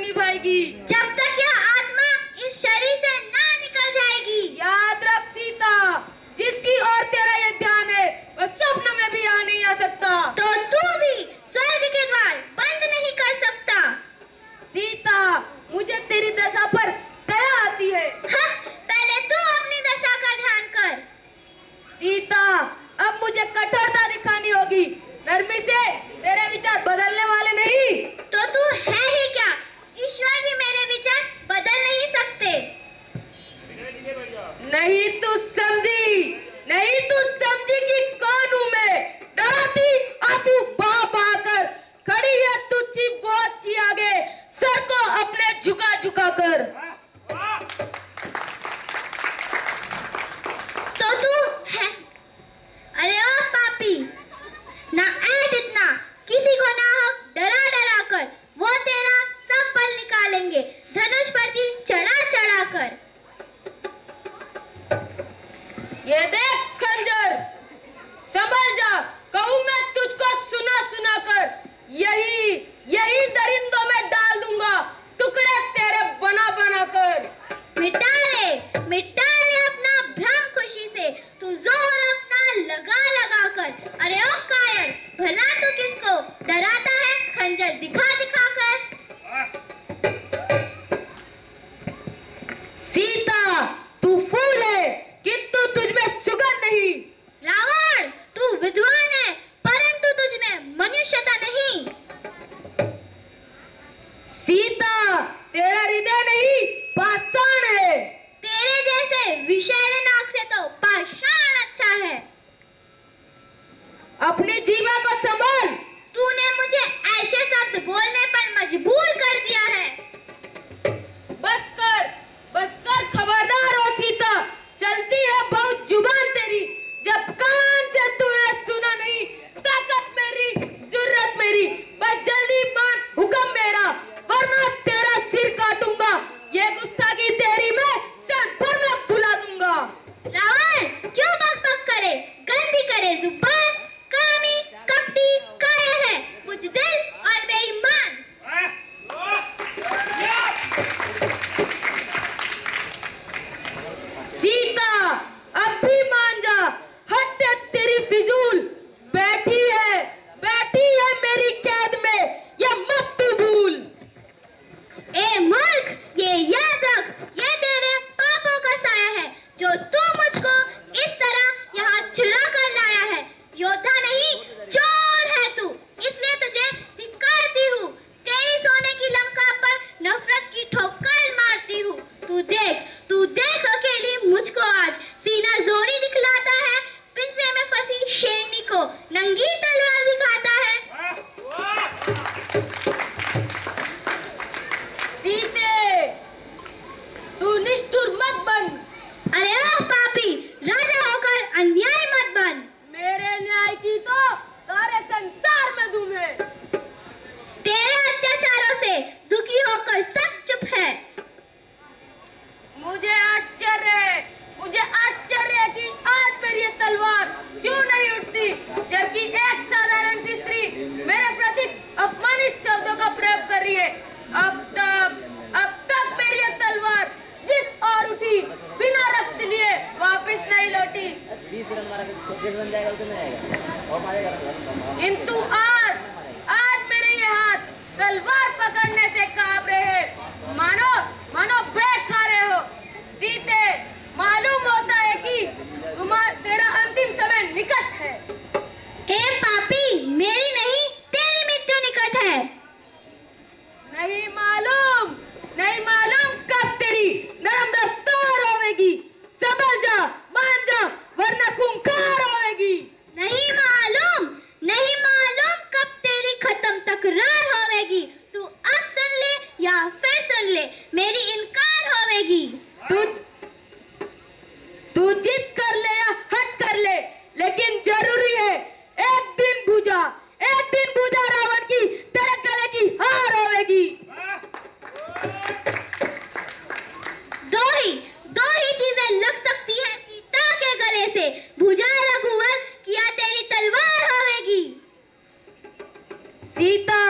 निभाएगी जब तक यह आत्मा इस शरीर से ना निकल जाएगी। याद रख सीता, जिसकी ओर तेरा ये ध्यान है वह स्वप्न में भी आ नहीं आ सकता। तो तू भी स्वर्ग के द्वार बंद नहीं कर सकता। सीता, मुझे तेरी दशा पर दया आती है। हाँ, पहले तू अपनी दशा का ध्यान कर। सीता, अब मुझे कठोरता दिखानी होगी। नरमी से तेरे विचार बदलने वाले नहीं। तो तू है ही क्या? ईश्वर भी मेरे विचार बदल नहीं सकते। नहीं तू समझी कि कौन हूँ मैं। डराती आंसू बहा बहा कर खड़ी है तुझी बहुत सी आगे, सर को अपने झुका झुका कर। तो तू है? अरे ओ पापी, ना ऐठ इतना किसी को ना हो डरा डरा कर। वो तेरा सब बल निकालेंगे धनुष पर तीर चढ़ा चढ़ा कर। ये देख खंजर, संभल जा, कहूँ मैं तुझको सुना सुना कर। यही दरिंदों में डाल दूंगा, टुकड़े तेरे बना बना कर। मिटा ले अपना भ्रम खुशी से, तू जोर अपना लगा लगा कर। अरे ओ कायर, भला तू किसको डराता है खंजर दिखा दिखा कर। सीता, तू फूल है किंतु तुझमें सुगंध नहीं। रावण, तू विद्वान है परंतु तुझमें मनुष्यता नहीं। सीता, तेरा हृदय नहीं पाषाण है। तेरे जैसे विषैले नाक से तो पाषाण अच्छा है। अपनी जीवा को संभाल। तूने मुझे ऐसे शब्द बोलने पर मजबूर कर दिया है। बस कर, खबरदार हो सीता, चलती है बहुत जुबान तेरी। जब कान से तूने सुना नहीं, ताकत मेरी, जुर्रत मेरी, बस जल्दी मान हुक्म मेरा, वरना तेरा सिर काटूंगा। ये गुस्ताखी तेरी मैं क्षण भर में भुला दूंगा। रावण क्यों बक बक करे, गंदी करे जुबान, कामी कपटी कायर है, बुज़दिल और बेईमान। सीता, अब भी मान जा, हट तेरी फिजूल। बैठी है मेरी कैद में, ये मत तू भूल। ए मूर्ख, ये याद रख, ये तेरे पापों का साया है जो तू मुझको इस तरह यहाँ चुरा कर लाया है। योद्धा नहीं, चोर है तू, इसलिए तुझे धिक्कारती हूँ। तेरी सोने की लंका पर नफरत की ठोकर मारती हूँ। तू देख अकेली मुझको आज सीना जोरी दिखलाता है, पिंजरे में फंसी शेरनी को नंगी तलवार दिखाता है। सीते, तू निष्ठुर मत बन। अरे ओ पापी, राजा होकर अन्याय मत बन। मेरे न्याय की तो सारे संसार में धूम है। तेरे अत्याचारों से दुखी होकर सब चुप है। मुझे आश्चर्य है कि आज मेरी ये तलवार क्यों नहीं उठती, जबकि एक साधारण सी स्त्री मेरे प्रति अपमानित शब्दों का प्रयोग कर रही है। अब तक मेरी ये तलवार जिस ओर उठी बिना रक्त लिए वापस नहीं लौटी। किंतु आज मेरे ये हाथ तलवार पकड़ने से कांप रहे हैं, मानो बैग खा रहे हो। सीते, मालूम होता है कि तेरा अंतिम समय निकट है। हे पापी, मेरी नहीं तेरी मृत्यु निकट है। नहीं मालूम कब तेरी नरम रफ्तार होवेगी। संभल जा, मान जा, वरना खूंखार होवेगी। नहीं मालूम कब तेरी खत्म तकरार होवेगी। तू अब सुन ले या फिर सुन ले, मेरी इनकार होवेगी। तू जिद कर ले या हट कर ले, लेकिन जरूरी है एक दिन भुजा रावण की तेरे गले की हार होवेगी। दो ही चीजें लग सकती हैं सीता के गले से, भुजा रघुवर की या तेरी तलवार होवेगी। सीता,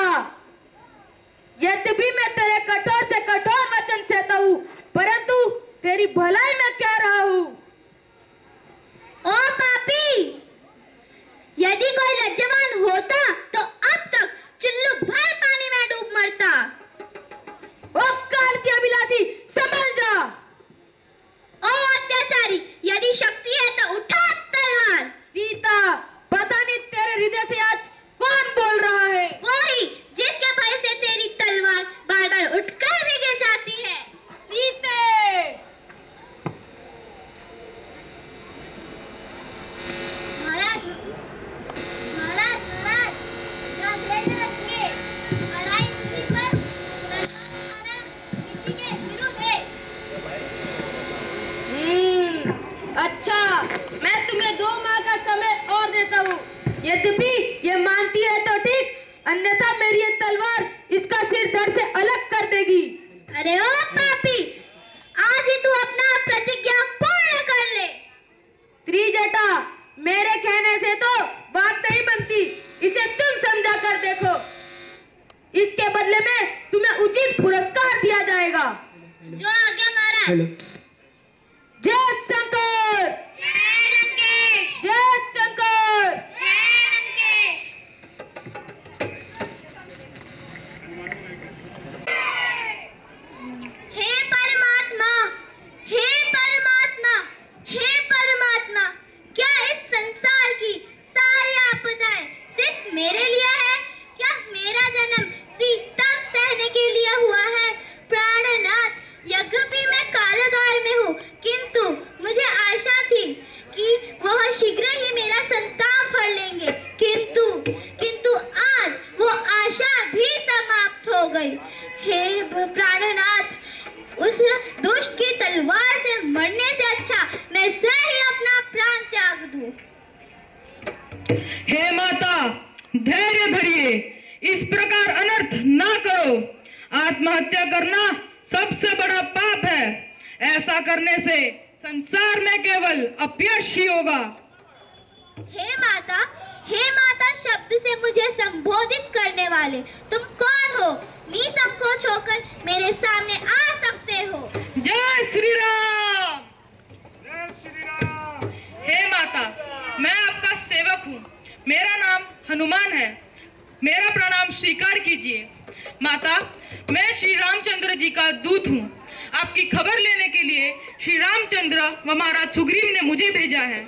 यद्यपि मैं तेरे कठोर दासी संभल जा। ओ अत्याचारी, यदि शक्ति है तो उठा तलवार। सीता, पता नहीं तेरे हृदय से आज कौन बोल रहा है? वही जिसके भय से तेरी तलवार बार बार उठकर भी गिर जाती है। सीते, महाराज महाराज महाराज, जरा धैर्य रखिए। लड़ाई स्त्री पर तलवार नीति के विरुद्ध है। अच्छा, मैं तुम्हें 2 माह का समय और देता हूँ। यद्यपि ये मानती है तो ठीक, अन्यथा मेरी ये तलवार इसका सिर धड़ से अलग कर देगी। अरे ओ पापी, आज ही तू अपना प्रतिज्ञा पूर्ण कर ले। त्रिजटा, मेरे कहने से तो बात नहीं बनती, इसे तुम समझा कर देखो। इसके बदले में तुम्हें उचित पुरस्कार दिया जाएगा। जो आज्ञा महाराज। जय शंकर, जय लंकेश, जय शंकर। जय लंकेश। हे परमात्मा, हे परमात्मा, हे परमात्मा, क्या इस संसार की सारी आपदाएं सिर्फ मेरे लिए है? क्या मेरा जन्म सीतम सहने के लिए हुआ है? प्राणनाथ, यद्यपि मैं कारागार में हूँ, किंतु मुझे आशा थी कि वह शीघ्र ही मेरा संताप भर लेंगे, किंतु आज वो आशा भी समाप्त हो गई। हे प्राणनाथ, उस दुष्ट की तलवार से मरने से अच्छा मैं स्वयं ही अपना प्राण त्याग दूं। हे माता, धैर्य धरिए, इस प्रकार अनर्थ ना करो। आत्महत्या करना सबसे बड़ा पाप है। ऐसा करने से संसार में केवल अपयश ही होगा। हे माता शब्द से मुझे संबोधित करने वाले तुम कौन हो? निसंकोच होकर मेरे सामने आ सकते हो। जय श्री राम। जय श्री राम। हे माता, मैं आपका सेवक हूँ। मेरा नाम हनुमान है। मेरा प्रणाम स्वीकार कीजिए। माता, मैं श्री रामचंद्र जी का दूत हूँ। आपकी खबर लेने के लिए श्री रामचंद्र व महाराज सुग्रीव ने मुझे भेजा है।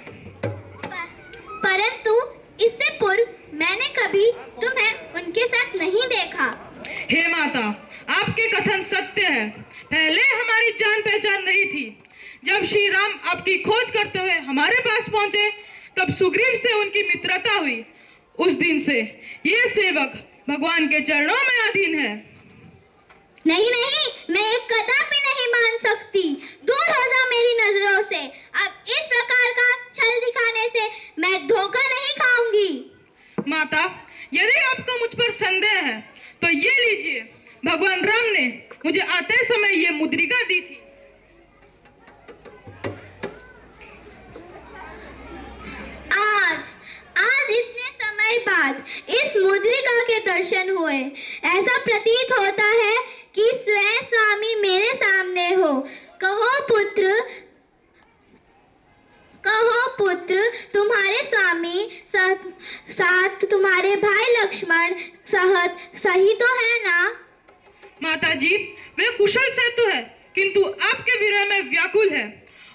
परंतु इससे पूर्व मैंने कभी तुम्हें उनके साथ नहीं देखा। हे माता, आपके कथन सत्य है। पहले हमारी जान पहचान नहीं थी। जब श्री राम आपकी खोज करते हुए हमारे पास पहुंचे, तब सुग्रीव से उनकी मित्रता हुई। उस दिन से ये सेवक भगवान के चरणों में अधीन है। नहीं, मैं कदापि नहीं मान सकती। दूर हो जा मेरी नजरों से। अब इस प्रकार का छल दिखाने से मैं धोखा नहीं खाऊंगी। माता, यदि आपको मुझ पर संदेह है तो ये लीजिए, भगवान राम ने मुझे आते समय ये मुद्रिका दी थी। आज इतने समय बाद इस मुद्रिका के दर्शन हुए। ऐसा प्रतीत होता है कि स्वयं स्वामी मेरे सामने हो। कहो पुत्र, तुम्हारे स्वामी साथ तुम्हारे भाई लक्ष्मण सही तो है ना? माता जी, वे कुशल से तो है, किंतु आपके विरह में व्याकुल है।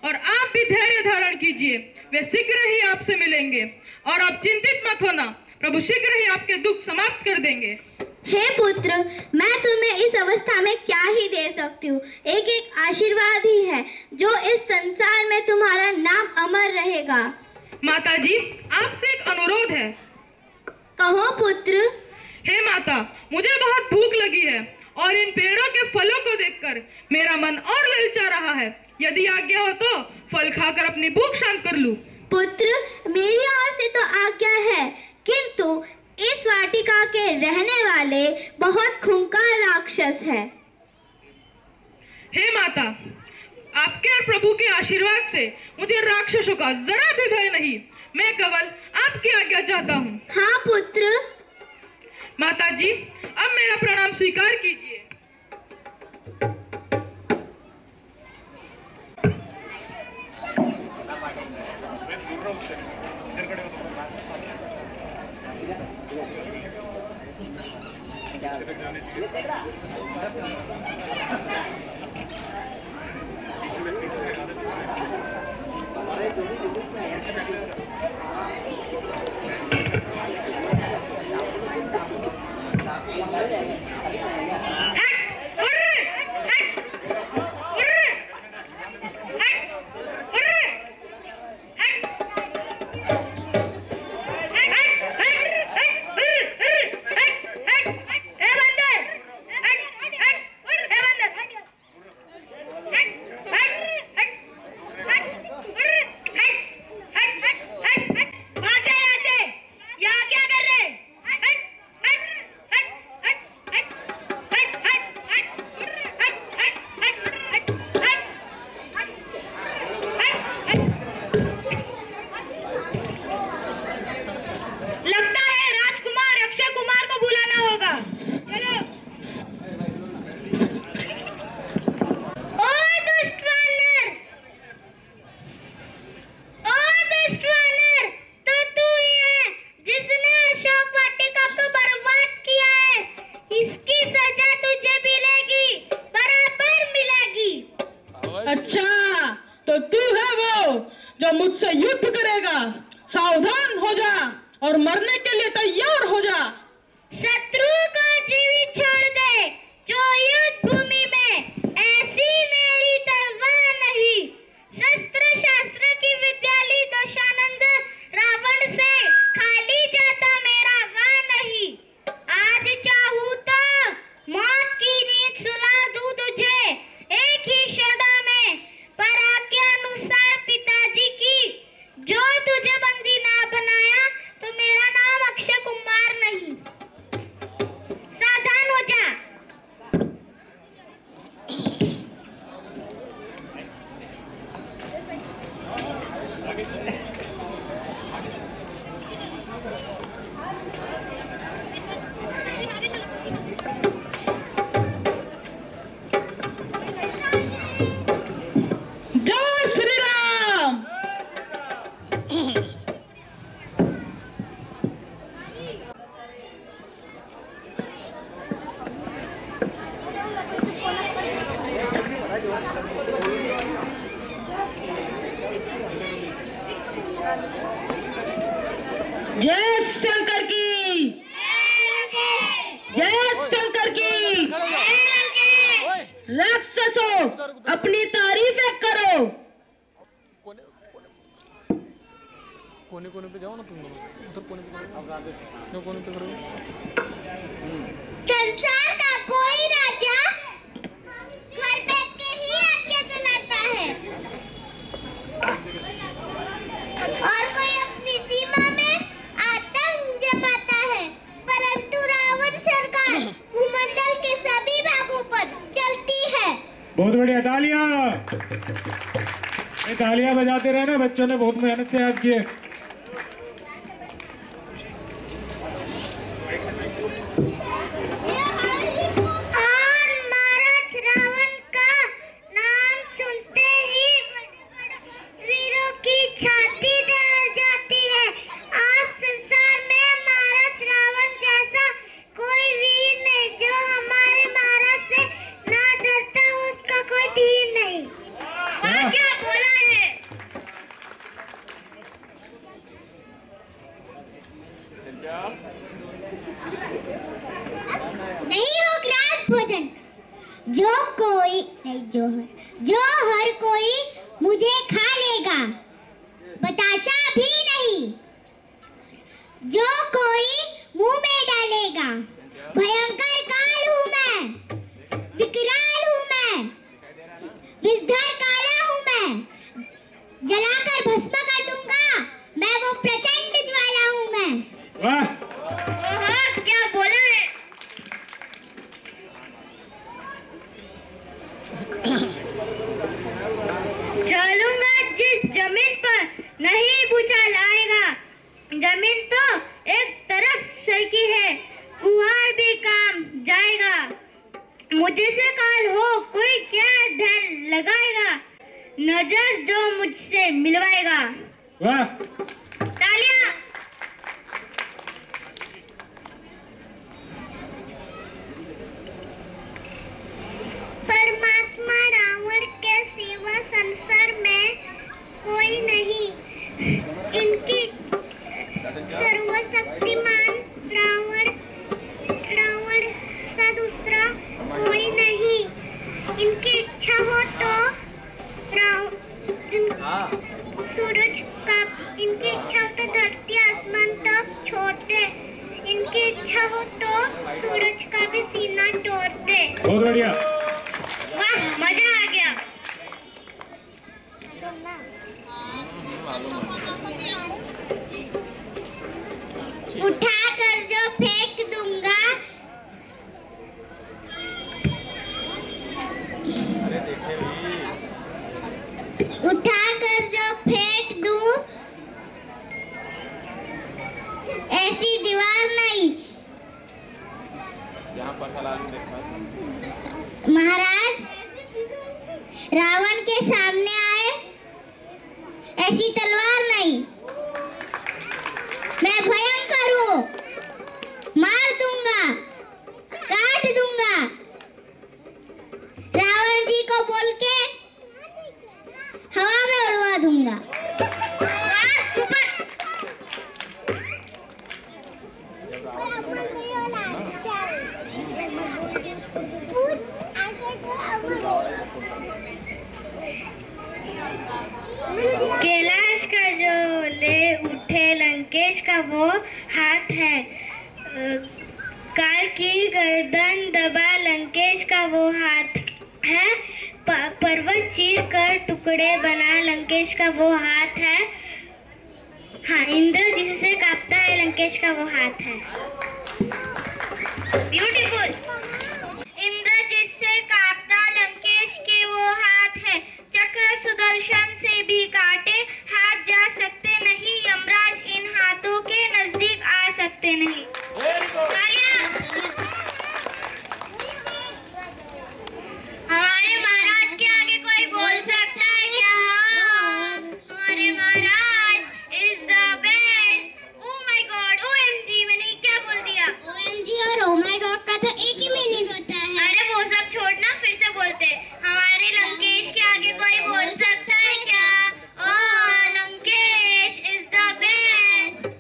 और आप भी धैर्य धारण कीजिए, वे शीघ्र ही आपसे मिलेंगे। और आप चिंतित मत होना, प्रभु शीघ्र ही आपके दुख समाप्त कर देंगे। हे पुत्र, मैं तुम्हें इस अवस्था में क्या ही दे सकती हूँ। एक आशीर्वाद ही है जो इस संसार में तुम्हारा नाम अमर रहेगा। माता जी, आपसे एक अनुरोध है। कहो पुत्र। हे माता, मुझे बहुत भूख लगी है और इन पेड़ों के फलों को देखकर मेरा मन और ललचा रहा है। यदि आज्ञा हो तो फल खाकर अपनी भूख शांत कर लूं। पुत्र, मेरी ओर से तो आज्ञा है, किंतु इस वाटिका के रहने वाले बहुत खूंखार राक्षस है। हे माता, आपके और प्रभु के आशीर्वाद से मुझे राक्षसों का जरा भी भय नहीं। मैं केवल आपकी आज्ञा चाहता हूँ। हाँ पुत्र। माता जी, अब मेरा प्रणाम स्वीकार कीजिए। अच्छा, तो तू है वो जो मुझसे युद्ध करेगा। सावधान हो जा और मरने के लिए तैयार हो जा। शत्रु को जीवित छोड़ दे जो युद्ध भूमि में, ऐसी मेरी तलवार नहीं। शस्त्र शास्त्र की विद्या ली दशानंद, रावण से खाली जाता मेरा वाह नहीं। आज चाहूं तो मौत की नींद सुला दूं तुझे एक ही शब्द में, पर आज्ञा अनुसार पिताजी की। जो तुझे बंदी ना बनाया तो मेरा नाम अक्षय कुमार नहीं। सावधान हो जा। जय श्री राम। जय शंकर की, जय शंकर की। राक्षसों, अपनी तारीफें करो। कोने कोने पे जाओ ना तुम लोग, उधर कोने पे करो, कोने पे करो। संसार का कोई राजा घर बैठ के ही राज्य चलाता है और कोई अपनी सीमा में आतंक जमाता है, परंतु रावण सरकार भूमंडल के सभी भागों पर चलती है। बहुत बढ़िया, तालियां। ये तालियां बजाते रहे ना, बच्चों ने बहुत मेहनत से याद किए। और महाराज रावण का नाम सुनते ही वीरों की छाती दहल जाती है। आज संसार में महाराज रावण जैसा कोई वीर नहीं, जो हमारे महाराज से ना डरता हो, उसका कोई धीर नहीं। क्या बोला है? नहीं होगा राज भोजन। जो कोई नहीं, जो हर कोई मुझे खा लेगा, बताशा भी नहीं। जो कोई मुंह में डालेगा, भयंकर काल हूँ मैं, विकराल हूँ मैं, विषधर काला हूँ मैं, जलाकर भस्म कर दूंगा मैं, वो प्रचंड ज्वाला हूँ मैं। वाह, क्या बोला है? चलूंगा जिस जमीन पर नहीं भूचाल आएगा। जमीन तो एक तरफ सकी है, कुहार भी काम जाएगा। मुझे से काल हो कोई क्या ढल लगाएगा, नजर जो मुझसे मिलवाएगा। वाह। तालियां। परमात्मा रावण के सिवा संसार में कोई नहीं। इनकी सर्वशक्तिमान रावण सा दूसरा कोई नहीं। इनकी इच्छा हो तो सूरज का, इनकी इच्छा हो तो धरती आसमान तक छोड़ दे। इनकी इच्छा हो तो सूरज का भी सीना तोड़ दे। बहुत बढ़िया। वाह, मजा आ गया। उठा कर जो फेंक दूंगा, उठा कर जो फेंक दूं, ऐसी दीवार नहीं। महाराज रावण के सामने आए, ऐसी तलवार नहीं। मैं भयंकर हूँ, मार दूंगा, काट दूंगा। रावण जी को बोल के वो हाथ है। काल की गर्दन दबा लंकेश का वो हाथ है। पर्वत चीर कर टुकड़े बना लंकेश का वो हाथ है। हाँ, इंद्र जिससे कांपता है लंकेश का वो हाथ है। ब्यूटीफुल। इंद्र जिससे कांपता लंकेश के वो हाथ है। चक्र सुदर्शन से भी काटे हाथ जा सकते नहीं। यमराज इन हाथों के नजदीक आ सकते नहीं। हमारे महाराज के आगे कोई बोल सकता है क्या? हमारे महाराज is the best. Oh my god, OMG, मैंने क्या बोल दिया? OMG और ओ माय गॉड का तो एक ही मीनिंग होता है। अरे वो सब छोड़ना, फिर से बोलते। हमारे लंकेश के आगे कोई बोल सकता है क्या? ओ लंकेश इज द बेस्ट।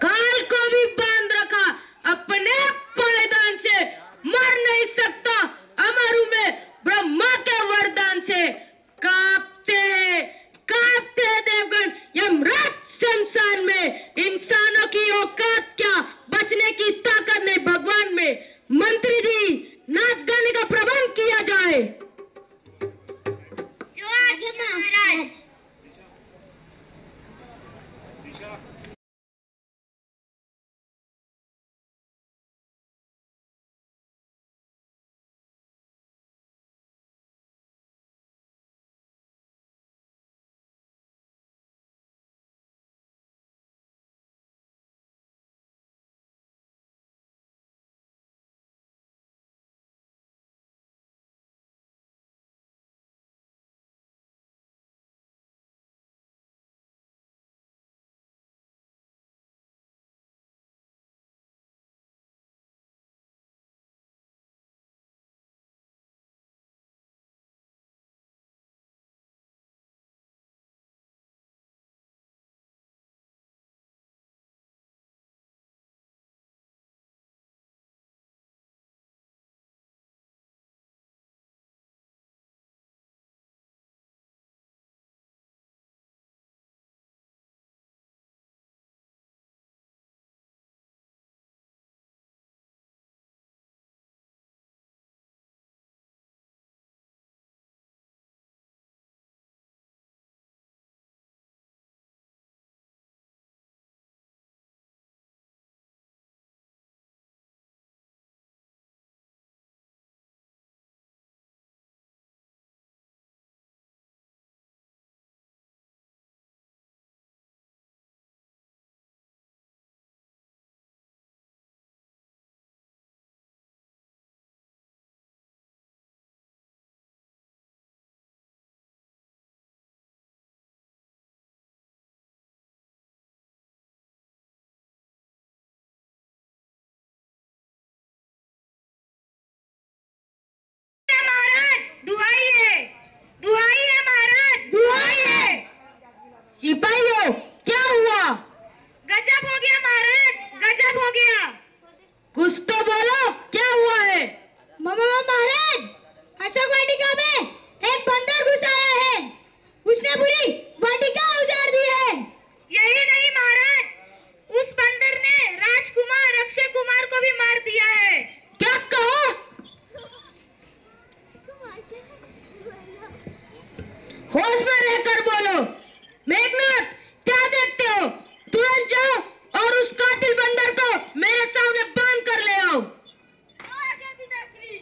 काल को भी बांध रखा अपने पायदान से। मर नहीं सकता अमरु में ब्रह्मा के वरदान से। कांपते हैं देवगण यमराज शमशान में। इंसानों की औकात क्या, बचने की ताकत नहीं भगवान में। मंत्री जी, नाच गाने का प्रबंध किया जाए। जो आगे महाराज। सिपाहियों, क्या हुआ? गजब हो गया महाराज, गजब हो गया। कुछ तो बोलो, क्या हुआ है? महाराज, अशोक वाटिका में एक बंदर घुस आया है। उसने पूरी वाटिका उजाड़ दी है। यही नहीं महाराज, उस बंदर ने राजकुमार अक्षय कुमार को भी मार दिया है। क्या कहा? होश में रहकर बोलो। मेघनाथ, क्या देखते हो? तुरंत जाओ और उस कातिल बंदर को मेरे सामने बांध कर ले आओ। आगे पिताश्री।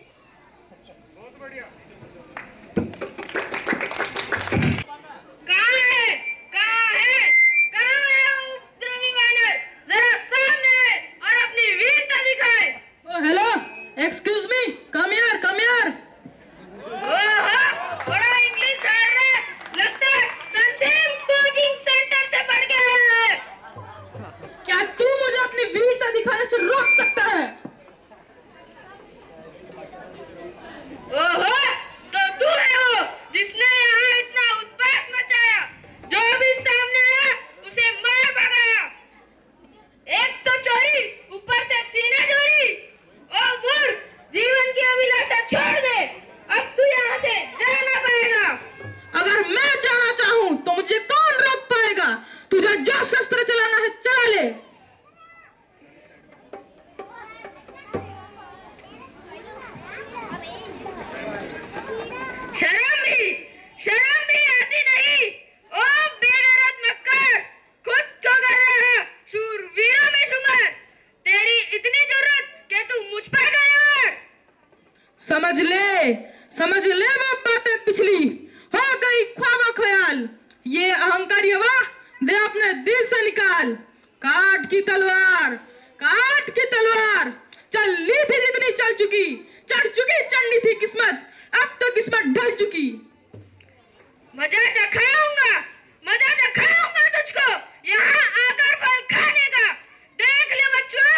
बहुत बढ़िया। कहाँ है? कहाँ है? कहाँ है उपद्रवी वानर? जरा सामने आए और अपनी वीरता दिखाए। Hello, excuse me, come here, come here. ओहो, बड़ा इंग्लिश झाड़ रहा है। लगता है संदीप कोचिंग सेंटर से पढ़ के आया है। क्या तू मुझे अपनी वीरता दिखाने से रोक सकता है? ओहो, तो तू है वो जिसने यहाँ इतना उत्पात मचाया। जो भी सामने आया उसे मार भगाया। एक तो चोरी, ऊपर से सीना चोरी। ओ मूर्ख, जीवन की अभिलाषा छोड़ दे। अब तू यहाँ से समझ ले वो बातें पिछली, हो गई ख्वाबो ख्याल। ये अहंकारी हवा दे अपने दिल से निकाल। काट की तलवार चल ली थी जितनी चल चुकी, चढ़ चुकी चढ़नी थी किस्मत, अब तो किस्मत ढल चुकी। मजा चखाऊंगा तुझको यहाँ आकर फल खाने का। देख ले बच्चों,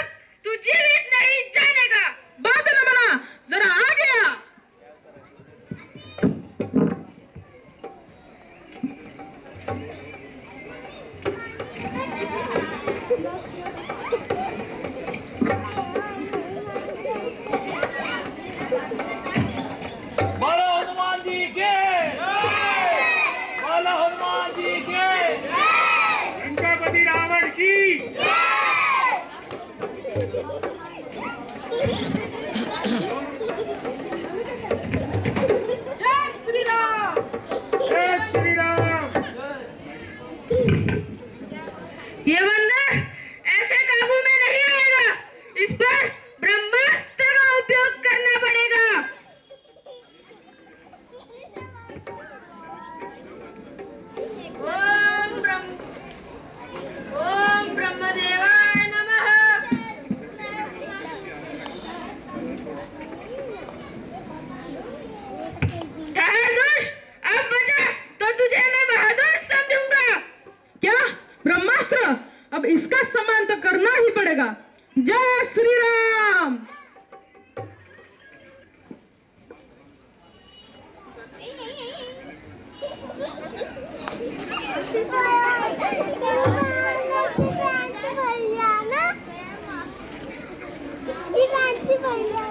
तू जीवित नहीं जानेगा। बात न बना, जरा आ गया। बोलो हनुमान जी के, बोलो हनुमान जी के, लंकापति रावण की। जय श्री राम। जय श्री राम। ये बंदर ऐसे काबू में नहीं आएगा, इस पर ब्रह्मास्त्र का उपयोग करना पड़ेगा। ओम ब्रह्मदेवाय नमः। ठहर दुष्ट, अब बचा तो तुझे मैं बहादुर समझूंगा। क्या ब्रह्मास्त्र? अब इसका सम्मान तो करना ही पड़ेगा। जय श्री राम। भैया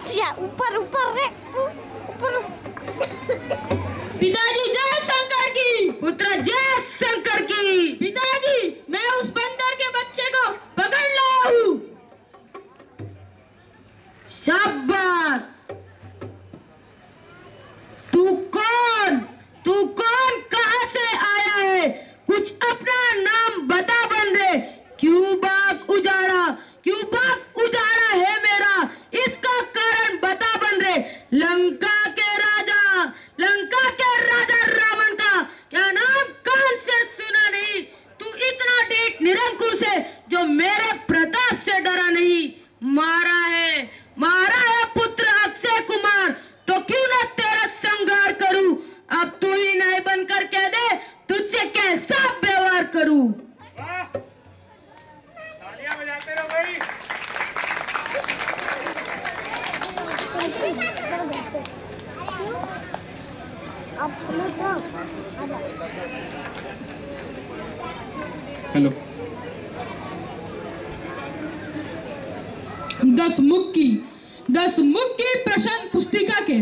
ऊपर ऊपर रे ऊपर। पिताजी जय शंकर की। पुत्र जय शंकर की। पिताजी मैं उस बंदर के बच्चे को पकड़ लाया हूँ। शाबाश। तू कौन कहाँ से आया है? कुछ अपना नाम बता बंदे। क्यों बाग उजाड़ा है मेरा? इसका कारण बता बंदे। लंका के राजा रावण का क्या नाम कान से सुना नहीं? तू इतना ढीठ निरंकुश है जो मेरे प्रताप से डरा नहीं। मारा है पुत्र अक्षय कुमार, तो क्यों ना तेरा संहार करूं। अब तू ही नहीं बनकर कह दे तुझसे कैसा व्यवहार करूं। तालियां बजाते रहो भाई। हेलो। 10 मुक्की प्रश्न पुस्तिका के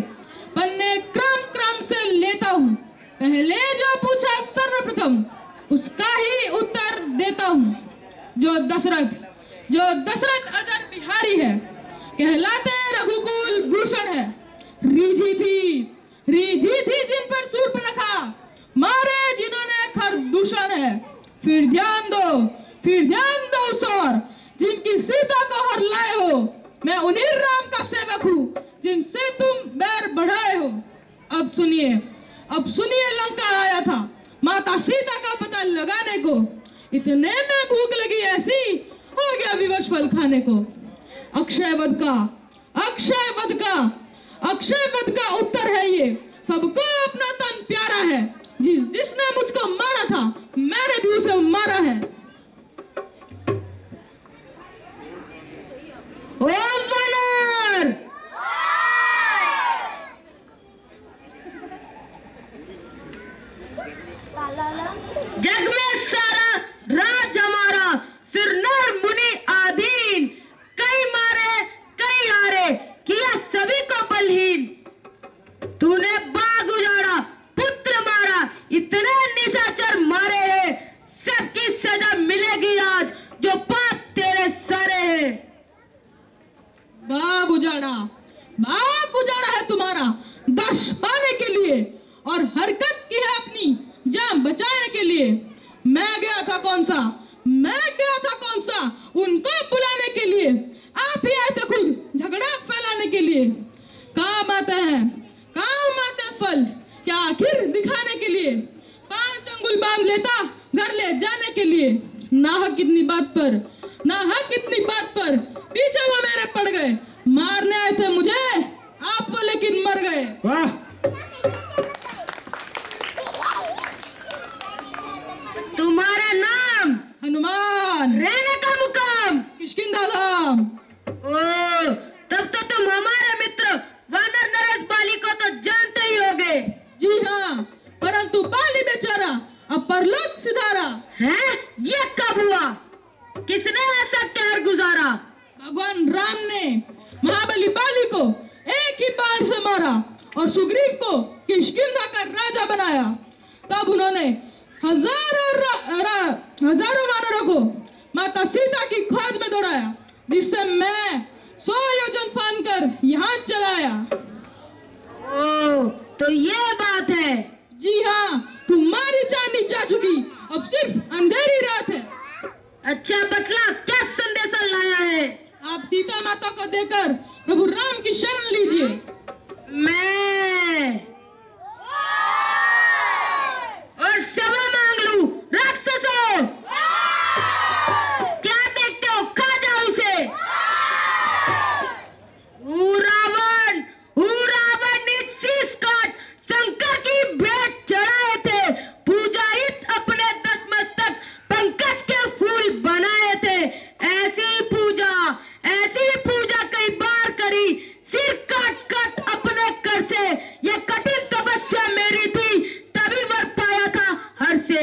पन्ने क्रम से लेता हूँ। पहले जो पूछा सर्वप्रथम उसका ही उत्तर देता हूँ। जो दशरथ अजर बिहारी है, कहलाते रघुकुल भूषण है। रीझी थी जिन पर शूर्पणखा, मारे जिन्होंने खरदूषण है। फिर ध्यान दो सौर, जिनकी सीता को हर लाए हो। मैं उन्हीं राम का सेवक हूँ जिनसे तुम बैर बढ़ाए हो। अब सुनिए लंका आया था माता सीता का पता लगाने को। इतने में भूख लगी ऐसी, हो गया विवश फल खाने को। अक्षय वध का उत्तर है ये। सबको अपना तन प्यारा है। जिसने मुझको मारा था मैंने भी उसे मारा है। ओ वानर! जग में सारा राज हमारा, सिर नर मुनि आधीन। कई मारे कई हारे, किया सभी को बलहीन। तूने बाग उजाड़ा, पुत्र मारा, इतने निशाचर मारे हैं। सबकी सजा मिलेगी आज, जो पाप तेरे सरे है। बाग उजाड़ा है तुम्हारा दर्श पाने के लिए, और हरकत की है अपनी जान बचाने के लिए। मैं गया था कौन सा उनको बुलाने के लिए। आप ही आए थे खुद झगड़ा फैलाने के लिए। काम आते फल क्या आखिर दिखाने के लिए। 5 अंगुल बांध लेता घर ले जाने के लिए। नाहक कितनी बात पर पीछे वो मेरे पड़ गए। मारने आए थे मुझे आप वो लेकिन मर गए। वाह। तुम्हारा नाम? हनुमान। रहने का मुकाम? किष्किंधा धाम। ओ, तब तो तुम हमारे मित्र वानर नरेश बाली को तो जानते ही होगे। जी हाँ, परंतु बाली बेचारा अब परलोक सिधारा है। ये कब हुआ? किसने ऐसा कहर गुजारा? भगवान राम ने महाबली बाली को एक ही बाण से मारा और सुग्रीव को किष्किंधा का राजा बनाया। तब उन्होंने हजारों वानरों को माता सीता की खोज में दौड़ाया, जिससे मैं 100 योजन फान कर यहाँ चलाया। ओ, तो ये बात है। जी हाँ, तुम्हारी चांदी जा चुकी, अब सिर्फ अंधेरी रात है। अच्छा बतला, क्या संदेशा लाया है? आप सीता माता को देकर प्रभु राम की शरण लीजिए। मैं और क्षमा मांग लूं। राक्षसों, क्या देखते हो? खा जाओ इसे। रावण ने शीश काट शंकर की भेंट चढ़ाए थे। पूजाहित अपने 10 मस्तक पंकज के फूल बनाए थे। ऐसी पूजा कई बार करी, सिर काट अपने कर से। यह कठिन तपस्या मेरी थी, तभी वर पाया था हर से।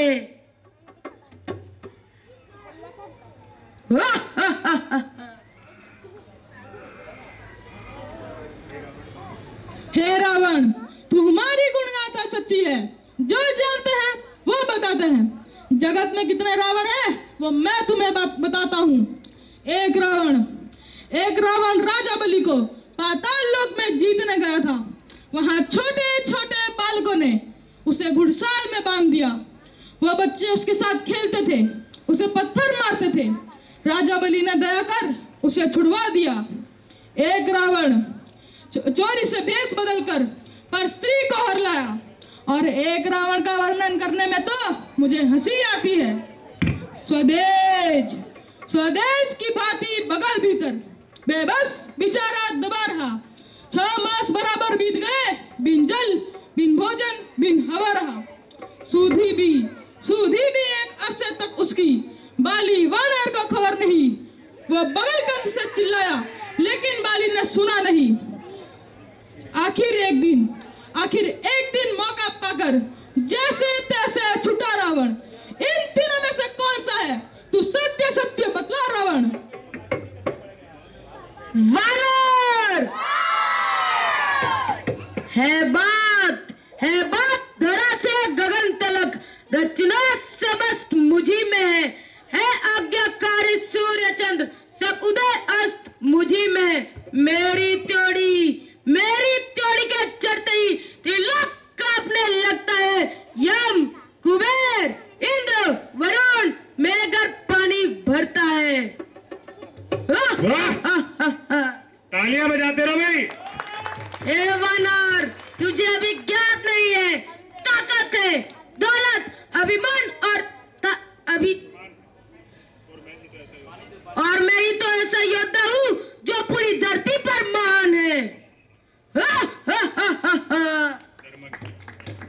जगत में कितने रावण हैं वो मैं तुम्हें बताता हूँ। एक रावण राजा बलि को पाताल लोक में जीतने गया था। वहां छोटे छोटे बालकों ने उसे घुड़साल में बांध दिया। वह बच्चे उसके साथ खेलते थे, उसे पत्थर मारते थे। राजा बलि ने दया कर उसे छुड़वा दिया। एक रावण चोरी से भेष बदलकर पर स्त्री को हर लाया। और एक रावण का वर्णन करने में तो मुझे हंसी आती है। स्वदेश की भांति बगल भीतर बेबस बेचारा दबा रहा। 6 मास बराबर बीत गए, बिन जल बिन भोजन बिन हवा रहा। सूधी भी एक अरसे तक उसकी बाली वानर को खबर नहीं। वो बगल कंध से चिल्लाया लेकिन बाली ने सुना नहीं। आखिर एक दिन मौका पाकर जैसे तैसे छुटा रावण। इन तीनों में से कौन सा है? तू सत्य बतला रावण। वानर है बात धरा से गगन तलक, रचना समस्त मुझी में है आज्ञाकारी सूर्य चंद्र, सब उदय अस्त मुझी में है। मेरी त्योड़ी के चढ़ते ही त्रिलोक कांपने लगता है। यम कुबेर इंद्र वरुण मेरे घर पानी भरता है। तालियां बजाते रहो भाई। ए वानर, तुझे अभी ज्ञात नहीं है। ताकत है, दौलत, अभिमान और मैं ही तो ऐसा योद्धा हूँ जो पूरी धरती पर महान है।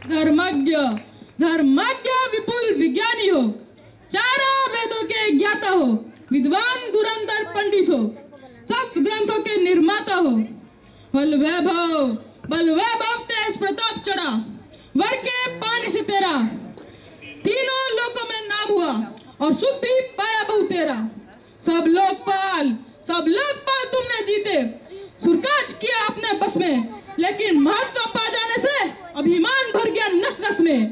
धर्मज्ञ विपुल विज्ञानी हो, चारों वेदों के ज्ञाता हो, विद्वान धुरंधर पंडित हो, सब ग्रंथों के निर्माता हो। बल वैभव तेज प्रताप चढ़ा, वर के पानी से तेरा तीनों लोकों में नाम हुआ और सुख भी पाया बहु तेरा। सब लोकपाल तुमने जीते, सुरकाज किया अपने बस में, लेकिन महत्व पा जाने से अभिमान भर गया नस नस में।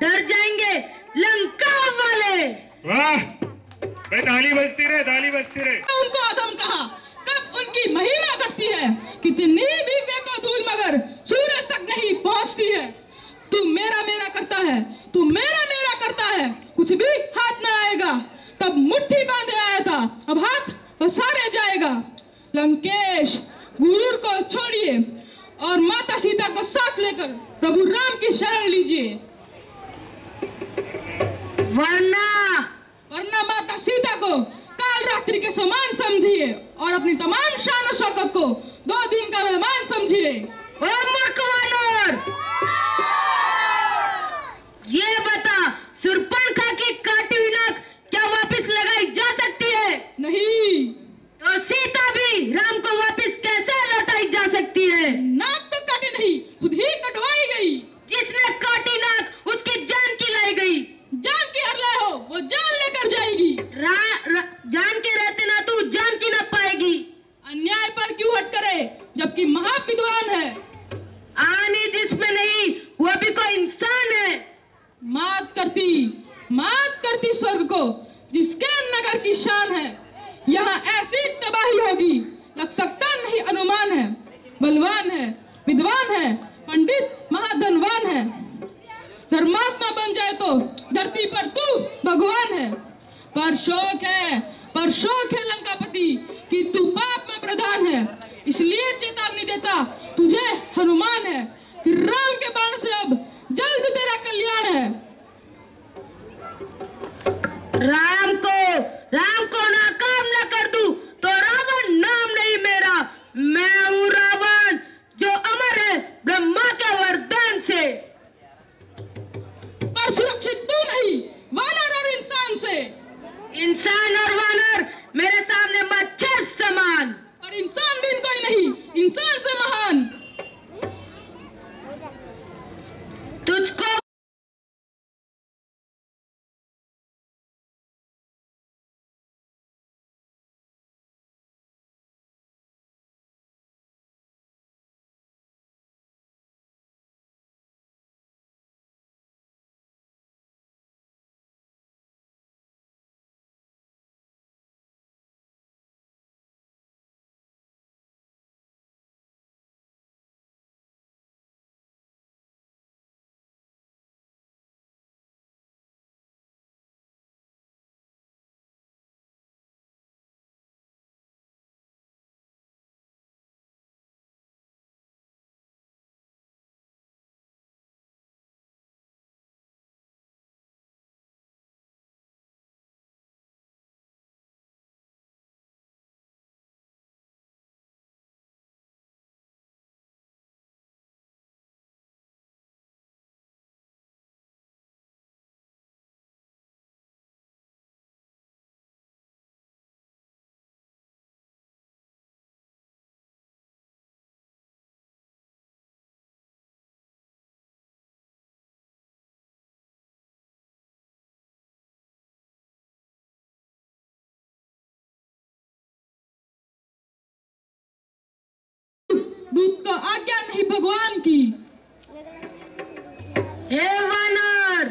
डर जाएंगे लंका वाले। वाह, ताली बजती रहे। उनको अधम कहा, कब उनकी महिमा करती है। कितनी भी फेंको धूल मगर सूरज तक नहीं पहुंचती है। तू मेरा करता है, कुछ भी हाथ न आएगा। तब मुट्ठी बांधे आया था, अब हाथ पसारे जाएगा। लंकेश गुरूर को छोड़िए और माता सीता को साथ लेकर प्रभु राम की शरण लीजिए, वरना माता सीता को काल रात्रि के समान समझिए और अपनी तमाम शान शौकत को 2 दिन का मेहमान समझिए। ओ मूर्ख वानर, ये बता, सुरपणखा की काटी हुई नाक क्या वापस लगाई जा सकती है? नहीं। तो सीता भी राम को वापस कैसे लौटाई जा सकती है? नाक तो काटी नहीं, खुद ही कटवाई गई। जिसने काटी नाक उसकी जान की लाई गई। जान की हर लाए हो, वो जान लेकर जाएगी। जान के रहते ना तू जान की ना पाएगी। अन्याय पर क्यों हट करे जबकि महाविद्वान है। आनी जिसमें नहीं वो भी कोई इंसान है। मात करती स्वर्ग को जिसके नगर की शान है। यहाँ ऐसी तबाही होगी लग सकता नहीं अनुमान है। बलवान है, विद्वान है, पंडित महाधनवान है। धर्मात्मा बन जाए तो धरती पर तू भगवान है। पर शोक है लंकापति कि तू पाप में प्रधान है। इसलिए चेतावनी देता तुझे हनुमान है कि राम के बाण से अब जल्द तेरा कल्याण है। राम को नाकाम न कर दूं तो रावण नाम नहीं मेरा। मैं हूँ रावण जो अमर है ब्रह्मा के वरदान से। पर सुरक्षित तू नहीं, वानर और इंसान से। इंसान और वानर मेरे सामने मच्छर समान। पर इंसान भी कोई नहीं, इंसान से महान। तुझको दूत को आज्ञा नहीं भगवान की। हे वानर,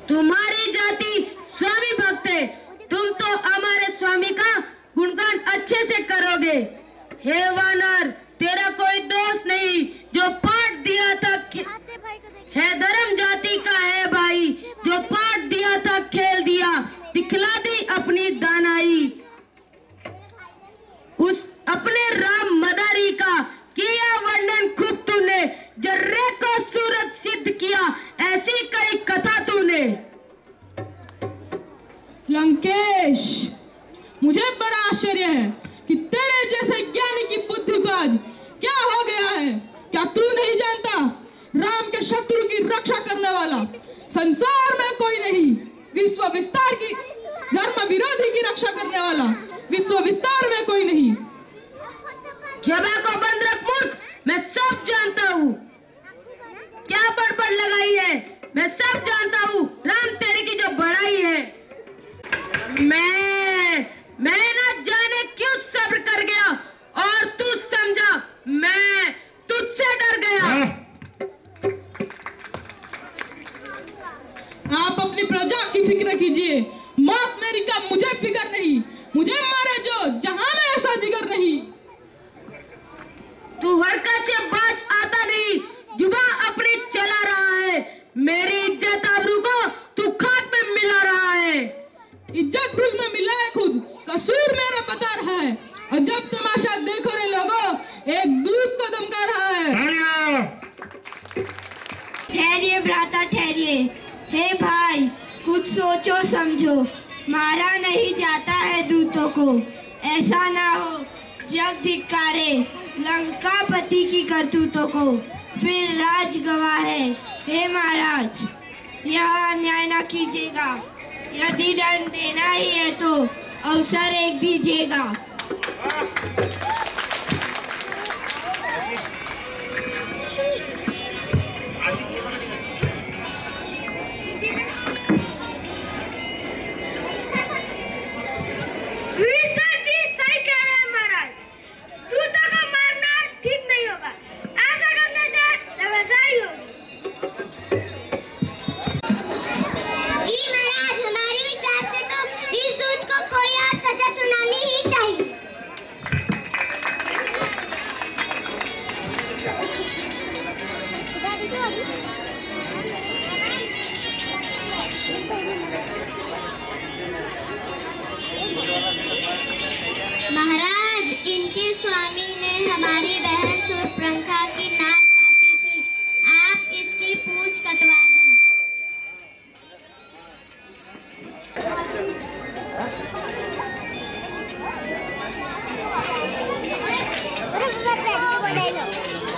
तुम्हारी जाति स्वामी भक्त है, तुम तो हमारे स्वामी का गुणगान अच्छे से करोगे। हे वानर, तेरा कोई दोस्त नहीं जो पाठ दिया था। है धर्म जाति का है भाई, जो पाठ दिया था खेल दिया, दिखला दी अपनी दानाई। उस अपने राम मदारी का किया वर्णन खूब तूने, जर्रे को सूरत सिद्ध किया, ऐसी कई कथा तूने। लंकेश, मुझे बड़ा आश्चर्य है कि तेरे जैसे ज्ञानी की बुद्धि को आज क्या हो गया है। क्या तू नहीं जानता, राम के शत्रु की रक्षा करने वाला संसार में कोई नहीं। विश्व विस्तार की, धर्म विरोधी की रक्षा करने वाला विश्व विस्तार में कोई नहीं। जबा को बंद रख मूर्ख, मैं सब जानता हूँ। क्या बड़बड़ लगाई है, मैं सब जानता हूँ। राम तेरी की जो बड़ाई है, मैं ना जाने क्यों सब्र कर गया और तू समझा मैं तुझसे डर गया। आप अपनी प्रजा की फिक्र कीजिए, मौत मेरी का मुझे फिक्र नहीं। मुझे मारे जो, जहां में ऐसा जिगर नहीं। तू हरकत से बाज आता नहीं, जुबा अपनी चला रहा है। मेरी इज्जत आबरू को तू खाक में मिला रहा है। इज्जत भूल में मिला है खुद, कसूर मेरा बता रहा है। और जब तमाशा देखो रे लोगों, एक दूत को धमका रहा है। ठहरिए भ्राता ठहरिए। हे भाई, कुछ सोचो समझो, मारा नहीं जाता है दूतों को। ऐसा ना हो जग धिक्कारे लंकापति की करतूतों को, फिर राज गवा है। हे महाराज, यह अन्याय न कीजिएगा। यदि दंड देना ही है तो अवसर एक दीजिएगा। महाराज, इनके स्वामी ने हमारी बहन शूर्पणखा की नाक काटी थी। आप इसकी पूंछ कटवा दो।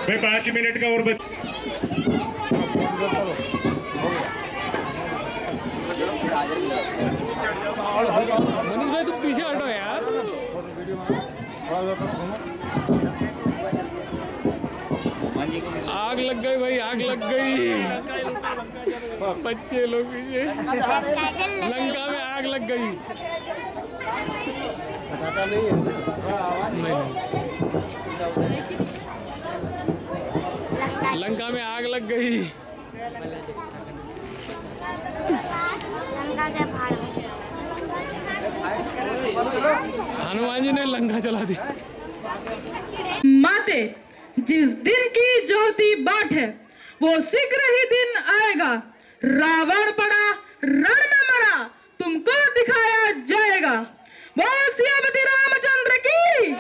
मैं 5 मिनट का और मनीष भाई तुम पीछे हटो यार। आग लग गई भाई, आग लग गई। बच्चे लोग पीछे, लंका में आग लग गई। नहीं, लंका में आग लग गई। हनुमान जी ने लंका चला दी। माते, जिस दिन की जो होती बाट है, वो शीघ्र ही दिन आएगा। रावण पड़ा, रण में मरा, तुमको दिखाया जाएगा। बोल सियापति रामचंद्र की।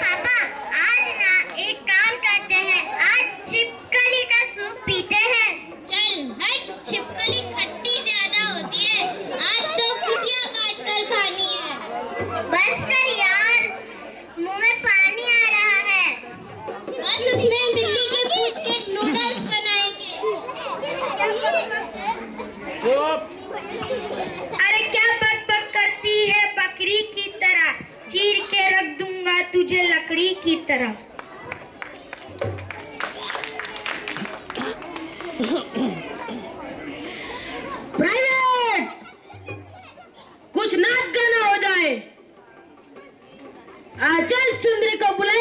पापा, आज ना एक काम करते हैं, आज छिपकली का सूप पीते हैं। चल हट, छिपकली खट्टी ज्यादा होती है, आज तो कुटिया काट कर खानी है। बस कर यार, मुंह में पानी आ रहा है। बस उसमें बिल्ली के पूंछ के नूडल्स बनाएंगे। अरे क्या बक करती है बकरी की तरह, चीर के रख दूंगा तुझे लकड़ी की तरह। प्राइवेट, कुछ नाच गाना हो जाए। चल सुंदरी को बुला